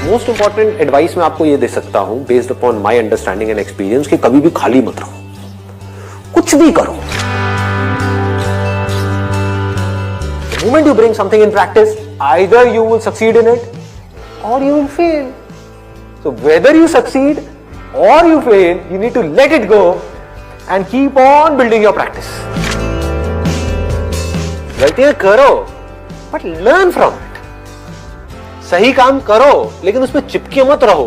Most important advice मैं आपको ये दे सकता हूं based upon my understanding and experience कि कभी भी खाली मत रहो, कुछ भी करो। The moment you bring something in practice, either you will succeed in it or you will fail. So whether you succeed or you fail, you need to let it go and keep on building your practice. गलतियां करो but learn from it. सही काम करो लेकिन उसमें चिपके मत रहो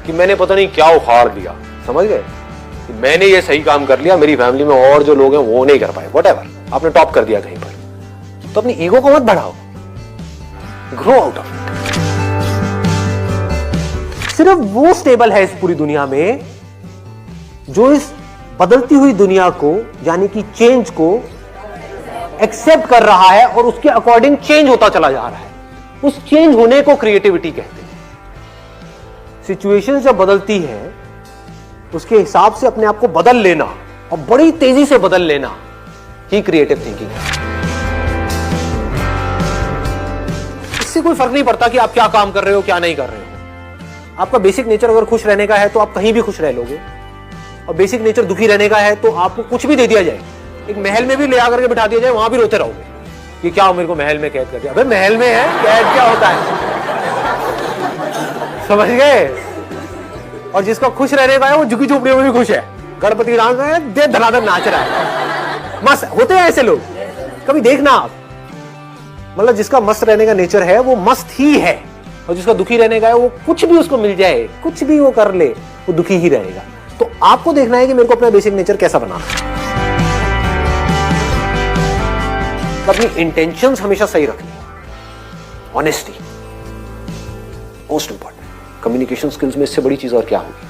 कि मैंने पता नहीं क्या उखाड़ दिया, समझ गए कि मैंने ये सही काम कर लिया, मेरी फैमिली में और जो लोग हैं वो नहीं कर पाए, व्हाटएवर, आपने टॉप कर दिया कहीं पर, तो अपनी ईगो को मत बढ़ाओ, ग्रो आउट ऑफ इट। सिर्फ वो स्टेबल है इस पूरी दुनिया में जो इस बदलती हुई दुनिया को यानी कि चेंज को एक्सेप्ट कर रहा है और उसके अकॉर्डिंग चेंज होता चला जा रहा है। उस चेंज होने को क्रिएटिविटी कहते हैं। सिचुएशन जब बदलती है उसके हिसाब से अपने आप को बदल लेना और बड़ी तेजी से बदल लेना ही क्रिएटिव थिंकिंग है। इससे कोई फर्क नहीं पड़ता कि आप क्या काम कर रहे हो क्या नहीं कर रहे हो। आपका बेसिक नेचर अगर खुश रहने का है तो आप कहीं भी खुश रह लोगे, और बेसिक नेचर दुखी रहने का है तो आपको कुछ भी दे दिया जाए, एक महल में भी ले आकर के बिठा दिया जाए, वहां भी रोते रहोगे कि क्या मेरे को महल में कैद कर दिया। अबे महल में है, कैद क्या होता है, समझ गए। और जिसका खुश रहने का है वो झुकी झोपड़ियों में भी खुश है, गणपति राम है दे धनाधन नाच रहा है, मस्त होते हैं ऐसे लोग, कभी देखना आप। मतलब जिसका मस्त रहने का नेचर है वो मस्त ही है, और जिसका दुखी रहने का है वो कुछ भी उसको मिल जाए, कुछ भी वो कर ले, वो दुखी ही रहेगा। तो आपको देखना है कि मेरे को अपना बेसिक नेचर कैसा बनाना है। अपनी इंटेंशंस हमेशा सही रखनी, honesty most important. Communication skills में इससे बड़ी चीज और क्या होगी।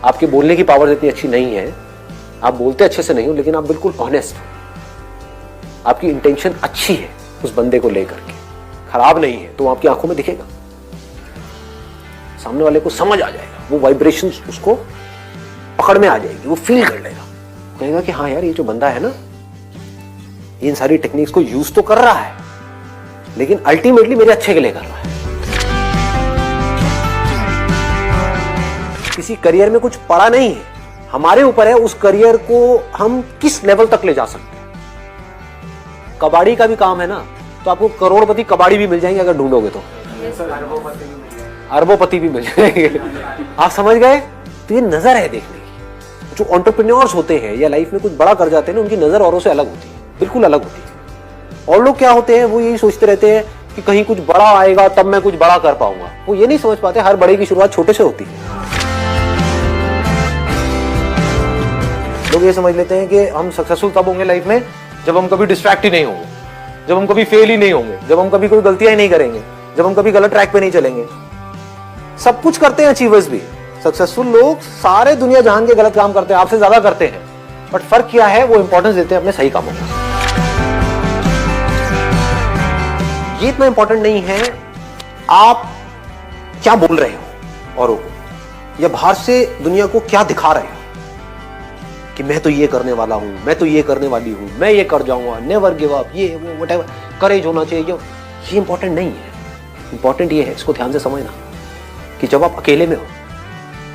आपके बोलने की पावर इतनी अच्छी नहीं है, आप बोलते अच्छे से नहीं हो, लेकिन आप बिल्कुल ऑनेस्ट हो, आपकी इंटेंशन अच्छी है उस बंदे को लेकर के, खराब नहीं है, तो आपकी आंखों में दिखेगा, सामने वाले को समझ आ जाएगा, वो वाइब्रेशंस उसको पकड़ में आ जाएगी, वो फील कर लेगा, कहेगा कि हाँ यार ये जो बंदा है ना इन सारी टेक्निक्स को यूज तो कर रहा है लेकिन अल्टीमेटली मेरे अच्छे के लिए कर रहा है। किसी करियर में कुछ पड़ा नहीं है, हमारे ऊपर है उस करियर को हम किस लेवल तक ले जा सकते हैं। कबाड़ी का भी काम है ना, तो आपको करोड़पति कबाड़ी भी मिल जाएंगे अगर ढूंढोगे तो, अरबोपति भी मिल जाएंगे। आप समझ गए। तो ये नजर है देखने की। जो एंटरप्रेन्योर्स होते हैं या लाइफ में कुछ बड़ा कर जाते हैं ना, उनकी नजर औरों से अलग होती है, बिल्कुल अलग होती है। और लोग क्या होते हैं, वो यही सोचते रहते हैं कि कहीं कुछ बड़ा आएगा तब मैं कुछ बड़ा कर पाऊंगा। वो ये नहीं समझ पाते हर बड़े की शुरुआत छोटे से होती है। लोग ये समझ लेते हैं कि हम सक्सेसफुल तब होंगे लाइफ में जब हम कभी डिस्ट्रैक्ट ही नहीं होंगे, जब हम कभी फेल ही नहीं होंगे, जब हम कभी कोई गलतियां ही नहीं करेंगे, जब हम कभी गलत ट्रैक पे नहीं चलेंगे। सब कुछ करते हैं अचीवर्स भी, सक्सेसफुल लोग सारे दुनिया जहान के गलत काम करते हैं, आपसे ज्यादा करते हैं, बट फर्क क्या है, वो इंपॉर्टेंस देते हैं अपने सही कामों को। ये इतना इंपॉर्टेंट नहीं है आप क्या बोल रहे हो औरों को, या बाहर से दुनिया को क्या दिखा रहे हो कि मैं तो ये करने वाला हूं, मैं तो ये करने वाली हूं, मैं ये कर जाऊंगा, नेवर गिव अप, ये वो व्हाटएवर, करेज होना चाहिए। ये इंपॉर्टेंट नहीं है। इंपॉर्टेंट ये है, इसको ध्यान से समझना, कि जब आप अकेले में हो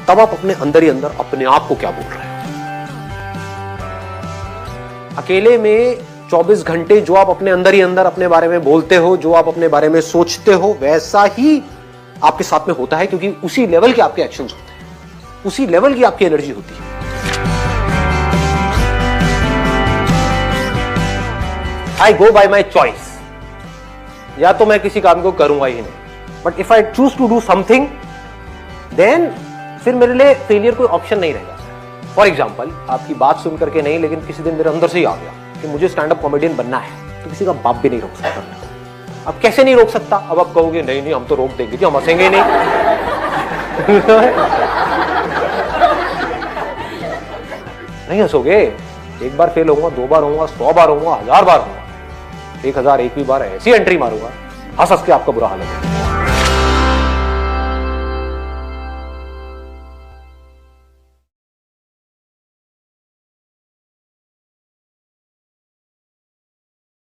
तब आप अपने अंदर ही अंदर अपने आप को क्या बोल रहे हो। अकेले में 24 घंटे जो आप अपने अंदर ही अंदर अपने बारे में बोलते हो, जो आप अपने बारे में सोचते हो, वैसा ही आपके साथ में होता है, क्योंकि उसी लेवल के आपके एक्शंस होते हैं, उसी लेवल की आपकी एनर्जी होती है। आई गो बाय माई चॉइस, या तो मैं किसी काम को करूंगा ही नहीं, but if I choose to do something then फिर मेरे लिए फेलियर कोई ऑप्शन नहीं रहेगा। फॉर एग्जाम्पल, आपकी बात सुन करके नहीं, लेकिन किसी दिन मेरे अंदर से ही आ गया कि मुझे स्टैंड अप कॉमेडियन बनना है, तो किसी का बाप भी नहीं रोक सकता। अब कैसे नहीं रोक सकता, अब आप कहोगे नहीं नहीं हम तो रोक देंगे जी, हम हंसेंगे नहीं। नहीं हंसोगे, एक बार फेल होऊंगा, 2 बार होऊंगा, 100 बार होऊंगा, 1000 बार होऊंगा, 1001वीं बार ऐसी एंट्री मारूंगा, हंस हंस के आपका बुरा हाल हो जाएगा।